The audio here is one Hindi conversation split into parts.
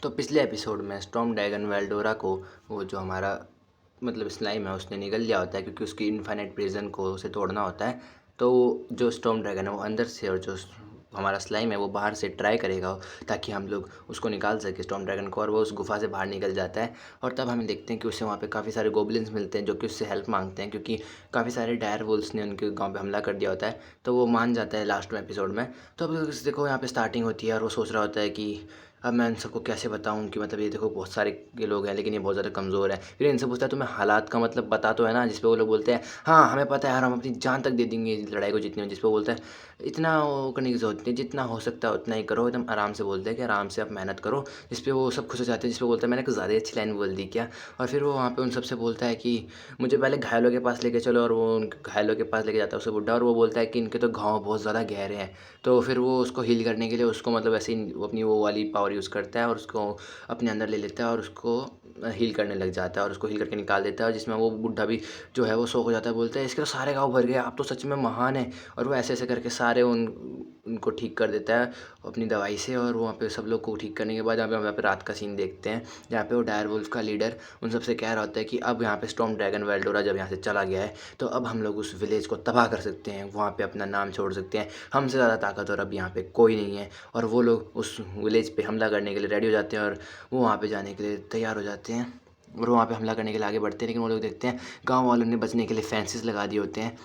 तो पिछले एपिसोड में स्टॉर्म ड्रैगन वेल्डोरा को वो जो हमारा मतलब स्लाइम है उसने निगल लिया होता है, क्योंकि उसकी इनफाइनाइट प्रिजन को उसे तोड़ना होता है। तो जो स्टॉर्म ड्रैगन है वो अंदर से और जो हमारा स्लाइम है वो बाहर से ट्राई करेगा ताकि हम लोग उसको निकाल सके स्टॉर्म ड्रैगन को, और वो उस गुफा से बाहर निकल जाता है। और तब हम देखते हैं कि उसे वहाँ पे काफ़ी सारे गोब्लिन्स मिलते हैं जो कि उससे हेल्प मांगते हैं, क्योंकि काफ़ी सारे डायर वुल्फ्स ने उनके गांव पे हमला कर दिया होता है। तो वो मान जाता है लास्ट में एपिसोड में। तो अब देखो यहाँ पे स्टार्टिंग होती है और वो सोच रहा होता है कि अब मैं इन सबको कैसे बताऊँ कि मतलब ये देखो बहुत सारे ये लोग हैं लेकिन ये बहुत ज़्यादा कमज़ोर है। फिर इनसे पूछता है तुम्हें हालात का मतलब पता तो है ना, जिस पे वो लोग बोलते हैं हाँ हमें पता है यार, हम अपनी जान तक दे देंगे इस लड़ाई को जीतने में। जिस पे वो बोलता है इतना वो करने की ज़रूरत नहीं, जितना हो सकता है उतना ही करो, एकदम आराम से बोलते हैं कि आराम से आप मेहनत करो। जिस पे वो सब खुश हो जाते हैं, जिस पे बोलता है मैंने कुछ ज़्यादा ही अच्छी लाइन बोल दी क्या। और फिर वो वहाँ पे उन सबसे बोलता है कि मुझे पहले घायलों के पास लेके चलो, और वो उन घायलों के पास लेके जाता है उसे बुड्ढा, और वो बोलता है कि इनके तो घाव बहुत ज़्यादा गहरे हैं। तो फिर वो उसको हील करने के लिए उसको मतलब ऐसे ही वो अपनी वो वाली पावर यूज़ करता है और उसको अपने अंदर ले लेता है और उसको हील करने लग जाता है और उसको हील करके निकाल देता है। और जिसमें वो बुड्ढा भी जो है वो शौक हो जाता है, बोलता है इसके तो सारे घाव भर गए, आप तो सच में महान है। और वो ऐसे ऐसे करके सारे उनको ठीक कर देता है अपनी दवाई से। और वहाँ पे सब लोग को ठीक करने के बाद यहाँ पे रात का सीन देखते हैं जहाँ पे वो डायर वुल्फ का लीडर उन सबसे कह रहा होता है कि अब यहाँ पे स्टॉर्म ड्रैगन वेल्डोरा जब यहाँ से चला गया है तो अब हम लोग उस विलेज को तबाह कर सकते हैं, वहाँ पे अपना नाम छोड़ सकते हैं, हमसे ज़्यादा ताकतवर अब यहाँ पे कोई नहीं है। और वो लोग उस विलेज पे हमला करने के लिए रेडी हो जाते हैं और वो वहाँ पे जाने के लिए तैयार हो जाते हैं और वहाँ पे हमला करने के लिए आगे बढ़ते हैं। लेकिन वो लोग देखते हैं गाँव वालों ने बचने के लिए फेंसेस लगा दिए होते हैं।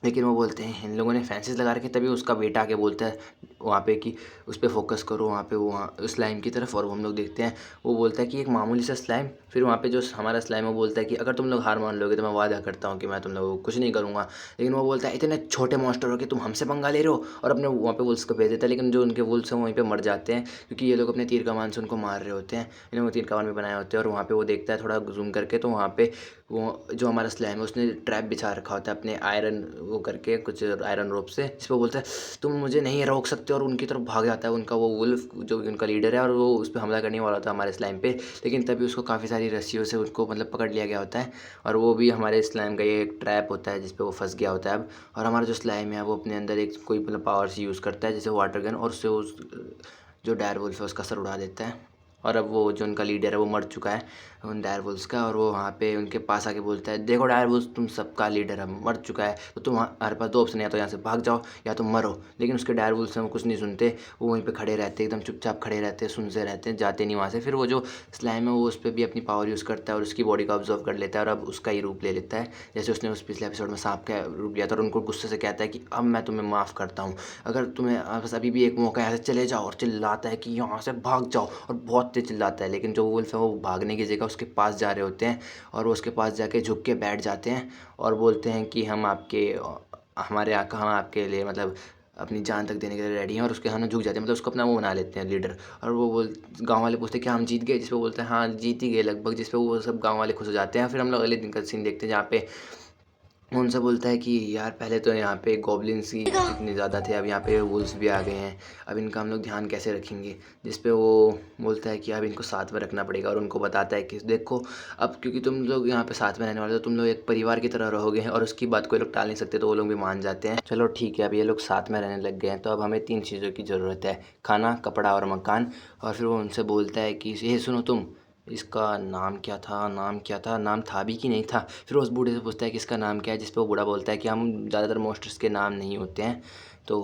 लेकिन वो बोलते हैं इन लोगों ने फेंसेस लगा रखे, तभी उसका बेटा आके बोलता है वहाँ पे कि उस पर फोकस करो वहाँ पे, वो वहाँ स्लाइम की तरफ। और वो हम लोग देखते हैं वो बोलता है कि एक मामूली सा स्लाइम। फिर वहाँ पे जो हमारा स्लाइम है वो बोलता है कि अगर तुम लोग हार मान लोगे तो मैं वादा करता हूँ कि मैं तुम लोगों को कुछ नहीं करूँगा। लेकिन वो बोलता है इतने छोटे मॉन्स्टर हो कि तुम हमसे पंगा ले रहे हो, और अपने वहाँ पे वुल्स को भेज देता है। लेकिन जो उनके वुल्स हैं वहीं पर मर जाते हैं, क्योंकि ये लोग अपने तीर कमान से उनको मार रहे होते हैं। इन लोगों तीर कमान भी बनाए होते हैं। और वहाँ पे वो देखता है थोड़ा जूम करके, तो वहाँ पे वो जो हमारा स्लाइम है उसने ट्रैप बिछा रखा होता है अपने आयरन वो करके कुछ आयरन रोप से, जिस पर बोलता है तुम मुझे नहीं रोक सकते, और उनकी तरफ भाग जाता है उनका वो वुल्फ जो उनका लीडर है, और वो उस पर हमला करने वाला था हमारे स्लाइम पे। लेकिन तभी उसको काफ़ी सारी रस्सियों से उसको मतलब पकड़ लिया गया होता है, और वो भी हमारे स्लाइम का ये एक ट्रैप होता है जिस पे वो फंस गया होता है अब। और हमारा जो स्लाइम है वो अपने अंदर एक कोई मतलब पावर से यूज़ करता है जैसे वाटर गन, और उससे उस जो डायर वुल्फ है उसका सर उड़ा देता है। और अब वो जो उनका लीडर है वो मर चुका है उन डायर वुल्फ्स का, और वो वहाँ पे उनके पास आके बोलता है देखो डायर वुल्फ्स तुम सबका लीडर है मर चुका है, तो तुम्हारे पास दो ऑप्शन है, या तो यहाँ से भाग जाओ या तो मरो। लेकिन उसके डायर वुल्फ्स हैं वो कुछ नहीं सुनते, वो वहीं पे खड़े रहते हैं, एकदम चुपचाप खड़े रहते हैं, सुनते रहते हैं, जाते नहीं वहाँ से। फिर वो जो स्लाइम है वो उस पर भी अपनी पावर यूज़ करता है और उसकी बॉडी को ऑब्जर्व कर लेता है, और अब उसका ही रूप ले लेता है जैसे उसने उस पिछले एपिसोड में सांप का रूप लिया था। और उनको गुस्से से कहता है कि अब मैं तुम्हें माफ़ करता हूँ, अगर तुम्हें बस अभी भी एक मौका यहाँ से चले जाओ। और चिल्लाता है कि यहाँ से भाग जाओ, और बहुत तेज चिल्लाता है। लेकिन जो वुल्फ है वो भागने की जगह उसके पास जा रहे होते हैं, और वो उसके पास जाके झुक के बैठ जाते हैं और बोलते हैं कि हम आपके हमारे यहाँ हम आपके लिए मतलब अपनी जान तक देने के लिए रेडी हैं। और उसके सामने झुक जाते हैं, मतलब उसको अपना वो बना लेते हैं लीडर। और वो बोल गाँव वाले पूछते हैं क्या हम जीत गए, जिस पे बोलते हैं हाँ जीत ही गए लगभग, जिस पे वो सब गाँव वाले खुश हो जाते हैं। फिर हम लोग अगले दिन का सीन देखते हैं जहाँ पे उनसे बोलता है कि यार पहले तो यहाँ पे गॉब्लिन्स ही इतने ज़्यादा थे, अब यहाँ पे वुल्स भी आ गए हैं, अब इनका हम लोग ध्यान कैसे रखेंगे। जिस पे वो बोलता है कि अब इनको साथ में रखना पड़ेगा, और उनको बताता है कि देखो अब क्योंकि तुम लोग यहाँ पे साथ में रहने वाले हो, तुम लोग एक परिवार की तरह रहोगे, और उसकी बात कोई लोग टाल नहीं सकते। तो वो लोग भी मान जाते हैं, चलो ठीक है अब ये लोग साथ में रहने लग गए हैं, तो अब हमें तीन चीज़ों की ज़रूरत है, खाना, कपड़ा और मकान। और फिर वो उनसे बोलता है कि ये सुनो तुम, इसका नाम क्या था, नाम क्या था, नाम था भी कि नहीं था। फिर वो उस बूढ़े से पूछता है कि इसका नाम क्या है, जिस पे वो बूढ़ा बोलता है कि हम ज़्यादातर मॉन्स्टर्स के नाम नहीं होते हैं। तो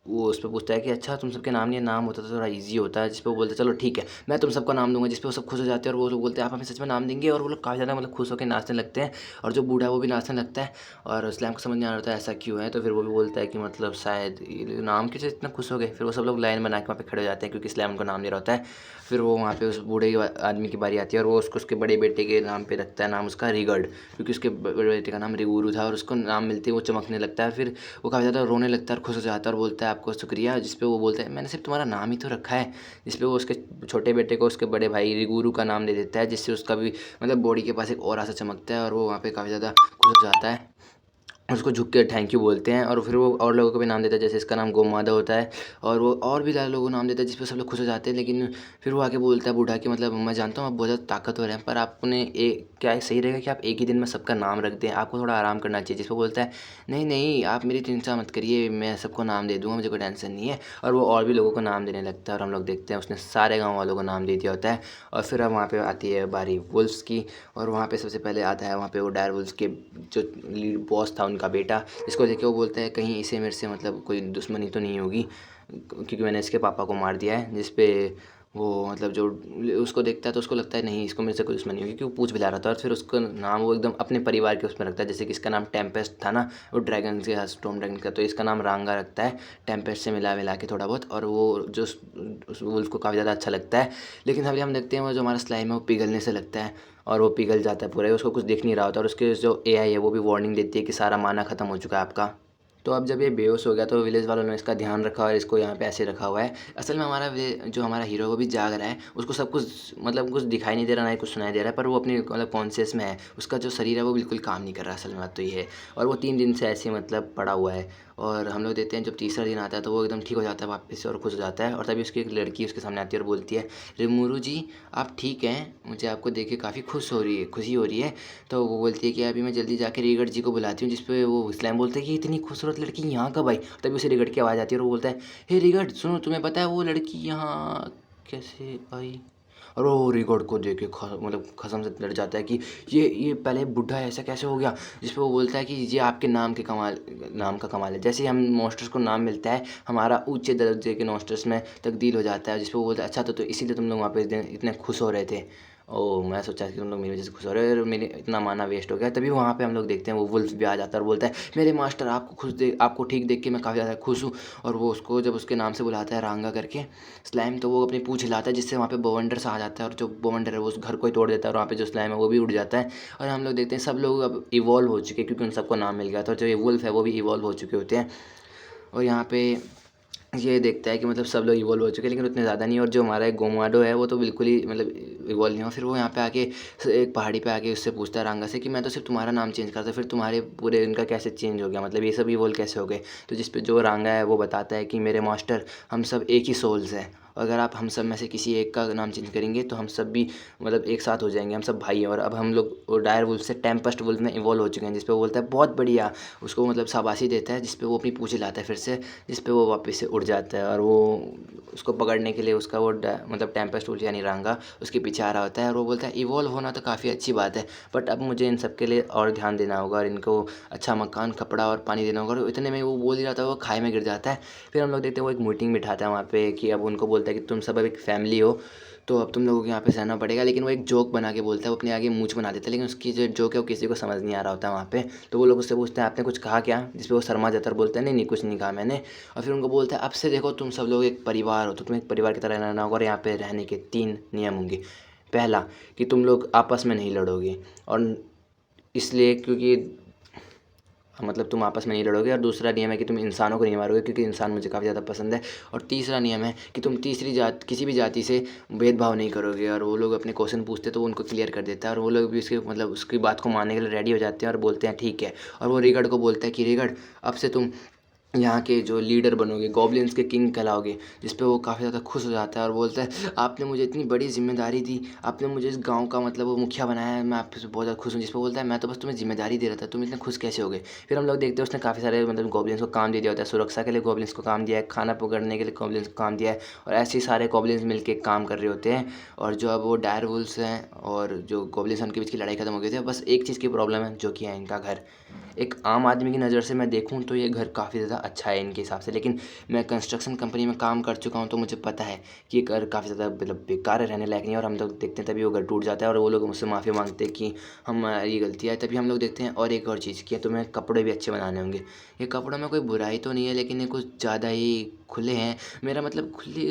वो उस पे पूछता है कि अच्छा तुम सबके नाम नहीं है, नाम होता तो थोड़ा इजी होता है। जिस पे वो बोलते हैं चलो ठीक है मैं तुम सबका नाम दूंगा। जिस पे वो सब खुश हो जाते हैं और वो लोग बोलते हैं आप हमें सच में नाम देंगे, और वो लोग काफ़ी ज़्यादा मतलब खुश होकर नाचने लगते हैं। और जो बूढ़ा है वो भी नाचने लगता है, और इस्लाम को समझ नहीं आ रहा होता है ऐसा क्यों है। तो फिर वो भी बोलता है कि मतलब शायद ये नाम की वजह से इतना खुश हो गए। फिर वो सब लोग लाइन बना के वहाँ पे खड़े हो जाते हैं क्योंकि इस्लाम उनको नाम दे रहा होता है। फिर वो वहाँ पे उस बूढ़े आदमी की बारी आती है, और वो उसको उसके बड़े बेटे के नाम पे रखता है नाम उसका रिगर्ड, क्योंकि उसके बड़े बेटे का नाम रिगुरु था। और उसको नाम मिलते ही वो चमकने लगता है, फिर वो काफ़ी ज़्यादा रोने लगता है और खुश हो जाता है और बोलता है आपको शुक्रिया। जिस पे वो बोलता है मैंने सिर्फ तुम्हारा नाम ही तो रखा है। जिस पे वो उसके छोटे बेटे को उसके बड़े भाई रिगुरु का नाम दे देता है, जिससे उसका भी मतलब बॉडी के पास एक और ऐसा चमकता है, और वो वहाँ पे काफ़ी ज़्यादा खुश हो जाता है। उसको झुक के थैंक यू बोलते हैं और फिर वो और लोगों को भी नाम देता है, जैसे इसका नाम गोमादा होता है और वो और भी ज़्यादा लोगों को नाम देता है जिस पे सब लोग खुश हो जाते हैं। लेकिन फिर वो आके बोलता है बूढ़ा कि मतलब मैं जानता हूँ आप बहुत ज़्यादा ताकतवर हैं, पर आपने क्या सही रहेगा कि आप एक ही दिन में सबका नाम रख दें, आपको थोड़ा आराम करना चाहिए। जिस पे बोलता है नहीं नहीं आप मेरी चिंता मत करिए, मैं सबको नाम दे दूँगा, मुझे कोई टेंशन नहीं है। और वो और भी लोगों को नाम देने लगता है और हम लोग देखते हैं उसने सारे गाँव वालों को नाम दे दिया होता है। और फिर अब वहाँ पे आती है बारी वुल्फ्स की और वहाँ पे सबसे पहले आता है वहाँ पे वो डायर वुल्फ्स के जो लीड बॉस था उनका बेटा, जिसको देख के वो बोलता है कहीं इसे मेरे से मतलब कोई दुश्मनी तो नहीं होगी क्योंकि मैंने इसके पापा को मार दिया है। जिस पे वो मतलब जो उसको देखता है तो उसको लगता है नहीं इसको मेरे से कोई दुश्मनी होगी क्योंकि वो पूछ भी ला रहा था। और फिर उसका नाम वो एकदम अपने परिवार के उसमें रखता है, जैसे कि इसका नाम टेम्पेस्ट था ना, वो ड्रैगन के स्टॉर्म ड्रैगन का, तो इसका नाम रांगा रखता है टेम्पेस्ट से मिला मिला के थोड़ा बहुत। और वो जो उस वुल्फ को काफ़ी ज़्यादा अच्छा लगता है। लेकिन अभी हम देखते हैं वो जो हमारा स्लाइम है वो पिघलने से लगता है और वो पिघल जाता है पूरा ही, उसको कुछ दिख नहीं रहा होता। और उसके जो एआई है वो भी वार्निंग देती है कि सारा माना ख़त्म हो चुका है आपका। तो अब जब ये बेहोश हो गया तो विलेज वालों ने इसका ध्यान रखा और इसको यहाँ पे ऐसे रखा हुआ है। असल में हमारा जो हमारा हीरो है वो भी जाग रहा है, उसको सब कुछ मतलब कुछ दिखाई नहीं दे रहा, ना ही कुछ सुनाई दे रहा है, पर वो अपनी मतलब कॉन्शियस में है। उसका जो शरीर है वो बिल्कुल काम नहीं कर रहा, असल में बात तो ये है। और वो 3 दिन से ऐसे मतलब पड़ा हुआ है। और हम लोग देखते हैं जब तीसरा दिन आता है तो वो एकदम ठीक हो जाता है वापस से और खुश हो जाता है। और तभी उसकी एक लड़की उसके सामने आती है और बोलती है रिमुरू जी आप ठीक हैं, मुझे आपको देख के काफ़ी खुशी हो रही है। तो वो बोलती है कि अभी मैं जल्दी जाके रीगढ़ जी को बुलाती हूँ। जिस पे वो इस्लाम बोलता है कि इतनी खूबसूरत लड़की यहाँ कब आई। तभी उसे रीगढ़ की आवाज़ आती है और वो बोलता है हे रीगढ़ सुनो, तुम्हें पता है वो लड़की यहाँ कैसे आई। और वो रीगढ़ को देख के मतलब कसम से डर जाता है कि ये पहले बुढ़ा ऐसा कैसे हो गया। जिस पे वो बोलता है कि ये आपके नाम का कमाल है। जैसे ही हम मॉन्स्टर्स को नाम मिलता है हमारा ऊंचे दर्जे के मॉन्स्टर्स में तब्दील हो जाता है। जिस पे वो बोलता है अच्छा तो इसीलिए तुम लोग वहाँ पे इस दिन इतने खुश हो रहे थे। ओह मैं सोचा कि तुम लोग मेरी वजह से खुश हो रहे हो और मेरे इतना माना वेस्ट हो गया। तभी वहाँ पे हम लोग देखते हैं वो वुल्फ भी आ जाता है और बोलता है मेरे मास्टर आपको ठीक देख के मैं काफ़ी ज़्यादा खुश हूँ। और वो उसको जब उसके नाम से बुलाता है रांगा करके स्लाइम, तो वो अपनी पूँछ हिलाता है जिससे वहाँ पे बवंडर सा आ जाता है और जो बवंडर है वो उस घर को ही तोड़ देता है और वहाँ पे जो स्लाइम है वो भी उड़ जाता है। और हम लोग देखते हैं सब लोग अब इवॉल्व हो चुके हैं क्योंकि उन सबको नाम मिल गया था और जो ये वुल्फ है वो भी इवॉल्व हो चुके होते हैं। और यहाँ पे ये देखता है कि मतलब सब लोग इवॉल्व हो चुके हैं लेकिन उतने ज़्यादा नहीं। और जो हमारा एक गोमाडो है वो तो बिल्कुल ही मतलब इवॉल्व नहीं हुआ। फिर वो यहाँ पे आके एक पहाड़ी पे आके उससे पूछता है रांगा से कि मैं तो सिर्फ तुम्हारा नाम चेंज करता, फिर तुम्हारे पूरे इनका कैसे चेंज हो गया, मतलब ये सब इवॉल्व कैसे हो गए। तो जिस पे जो रांगा है वो बताता है कि मेरे मास्टर हम सब एक ही सोल्स हैं, अगर आप हम सब में से किसी एक का नाम चेंज करेंगे तो हम सब भी मतलब एक साथ हो जाएंगे, हम सब भाई हैं। और अब हम लोग वो डायर वुल्फ से टेम्पेस्ट वुल्फ में इवॉल्व हो चुके हैं। जिस पे वो बोलता है बहुत बढ़िया, उसको मतलब शाबाशी देता है। जिस पे वो अपनी पूँछ हिलाता है फिर से, जिस पे वो वापस से उड़ जाता है। और वो उसको पकड़ने के लिए उसका वो मतलब टेम्पेस्ट वुल्फ यानी रांगा उसके पीछे आ रहा होता है। और वो बोलता है इवॉल्व होना तो काफ़ी अच्छी बात है, बट अब मुझे इन सब के लिए और ध्यान देना होगा और इनको अच्छा मकान कपड़ा और पानी देना होगा। और इतने में वो बोल ही रहा था वो खाई में गिर जाता है। फिर हम लोग देखते हैं वो एक मीटिंग बिठाता है वहाँ पे कि अब उनको बोलता है कि तुम सब अब एक फैमिली हो तो अब तुम लोगों को यहाँ पे सहना पड़ेगा। लेकिन वो एक जोक बना के बोलता है, वो अपने आगे मूंछ बना देता है, लेकिन उसकी जो जोक है वो किसी को समझ नहीं आ रहा होता है वहाँ पे। तो वो लोग उससे पूछते हैं आपने कुछ कहा क्या, जिस पे वो शर्मा जाता है और बोलता है नहीं नहीं कुछ नहीं कहा मैंने। और फिर उनको बोलता है अब से देखो तुम सब लोग एक परिवार हो तो तुम्हें एक परिवार की तरह रहना होगा और यहाँ पे रहने के 3 नियम होंगे। पहला कि तुम लोग आपस में नहीं लड़ोगे और इसलिए क्योंकि मतलब तुम आपस में नहीं लड़ोगे। और दूसरा नियम है कि तुम इंसानों को नहीं मारोगे क्योंकि इंसान मुझे काफ़ी ज़्यादा पसंद है। और तीसरा नियम है कि तुम तीसरी जात किसी भी जाति से भेदभाव नहीं करोगे। और वो लोग अपने क्वेश्चन पूछते तो वो उनको क्लियर कर देता है और वो लोग भी उसके मतलब उसकी बात को मानने के लिए रेडी हो जाते हैं और बोलते हैं ठीक है। और वो रीगढ़ को बोलता है कि रीगढ़ अब से तुम यहाँ के जो लीडर बनोगे, गॉब्लिन्स के किंग कहलाओगे। जिस पे वो काफ़ी ज़्यादा खुश हो जाता है और बोलता है आपने मुझे इतनी बड़ी जिम्मेदारी दी, आपने मुझे इस गांव का मतलब वो मुखिया बनाया है, मैं आपसे बहुत ज़्यादा खुश हूँ। जिस पे बोलता है मैं तो बस तुम्हें जिम्मेदारी दे रहा था, तुम इतने खुश कैसे हो गए। फिर हम लोग देखते हैं उसने काफ़ी सारे मतलब गॉब्लिन्स को काम दे दिया होता है, सुरक्षा के लिए गॉब्लिन्स को काम दिया है, खाना पकड़ने के लिए गॉब्लिन्स को काम दिया है और ऐसे ही सारे गॉब्लिन्स मिलकर काम कर रहे होते हैं। और जो अब वो डायर वुल्फ्स हैं और जो गॉब्लिन्स हैं उनके बीच की लड़ाई खत्म हो गई थी। बस एक चीज़ की प्रॉब्लम है जो कि है इनका घर। एक आम आदमी की नज़र से मैं देखूँ तो ये घर काफ़ी ज़्यादा अच्छा है इनके हिसाब से, लेकिन मैं कंस्ट्रक्शन कंपनी में काम कर चुका हूँ तो मुझे पता है कि ये घर काफ़ी ज़्यादा मतलब बेकार है, रहने लायक नहीं है। और हम लोग देखते हैं तभी वो घर टूट जाता है और वो लोग मुझसे माफ़ी मांगते हैं कि हमारी गलती है। तभी हम लोग देखते हैं और एक और चीज़ कि तुम्हें कपड़े भी अच्छे बनाने होंगे। ये कपड़ों में कोई बुराई तो नहीं है लेकिन ये कुछ ज़्यादा ही खुले हैं, मेरा मतलब खुले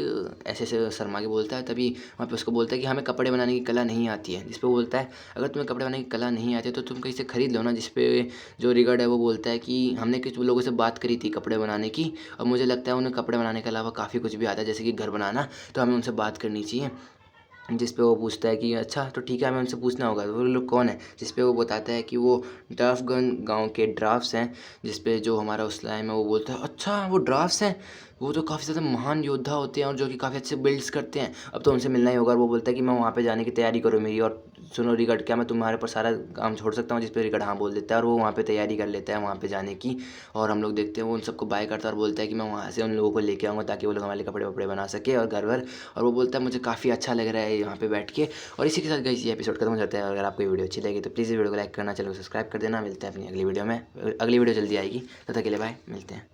ऐसे ऐसे शर्मा के बोलता है। तभी वहाँ पे उसको बोलता है कि हमें कपड़े बनाने की कला नहीं आती है। जिस पे वो बोलता है अगर तुम्हें कपड़े बनाने की कला नहीं आती है तो तुम कहीं से खरीद लो ना। जिस पे जो रिगर्ड है वो बोलता है कि हमने कुछ लोगों से बात करी थी कपड़े बनाने की और मुझे लगता है उन्हें कपड़े बनाने के अलावा काफ़ी कुछ भी आता है जैसे कि घर बनाना, तो हमें उनसे बात करनी चाहिए। जिस पे वो पूछता है कि अच्छा तो ठीक है, हमें उनसे पूछना होगा, वो लोग कौन है? जिस पे वो बताता है कि वो ड्राफ्टगन गांव के ड्राफ्ट्स हैं। जिस पे जो हमारा उस्लाइम है वो बोलता है अच्छा वो ड्राफ्ट्स हैं, वो तो काफ़ी ज़्यादा महान योद्धा होते हैं और जो कि काफ़ी अच्छे बिल्ड्स करते हैं, अब तो उनसे मिलना ही होगा। और वो बोलता है कि मैं वहाँ पे जाने की तैयारी करो मेरी, और सुनो रिगर्ड, क्या मैं तुम्हारे पर सारा काम छोड़ सकता हूँ? जिस पे रिगर्ड हाँ बोल देता है, और वो वहाँ पे तैयारी कर लेता है वहाँ पे जाने की। और हम लोग देखते हैं वो उन सबको बाय करता है और बोलता है कि मैं वहाँ से उन लोगों को लेके आऊँगा ताकि वो लोग हमारे लिए कपड़े वपड़े बना सके और घर वर। और वो बोलता है मुझे काफ़ी अच्छा लग रहा है यहाँ पे बैठ के। और इसी के साथ गाइस ये एपिसोड खत्म हो जाता है। अगर आपको ये वीडियो अच्छी लगी तो प्लीज़ इस वीडियो को लाइक करना, चैनल को सब्सक्राइब कर देना। मिलते हैं अपनी अगली वीडियो में, अगली वीडियो जल्दी आएगी, तब तक के लिए बाय, मिलते हैं।